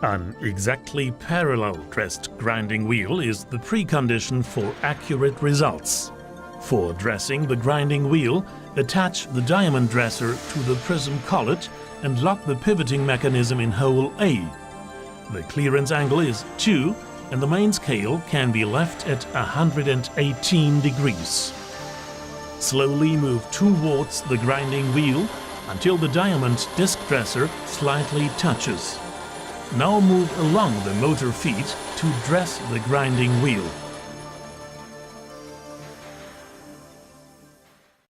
An exactly parallel dressed grinding wheel is the precondition for accurate results. For dressing the grinding wheel, attach the diamond dresser to the prism collet and lock the pivoting mechanism in hole A. The clearance angle is 2 and the main scale can be left at 118 degrees. Slowly move towards the grinding wheel until the diamond disc dresser slightly touches. Now move along the motor feet to dress the grinding wheel.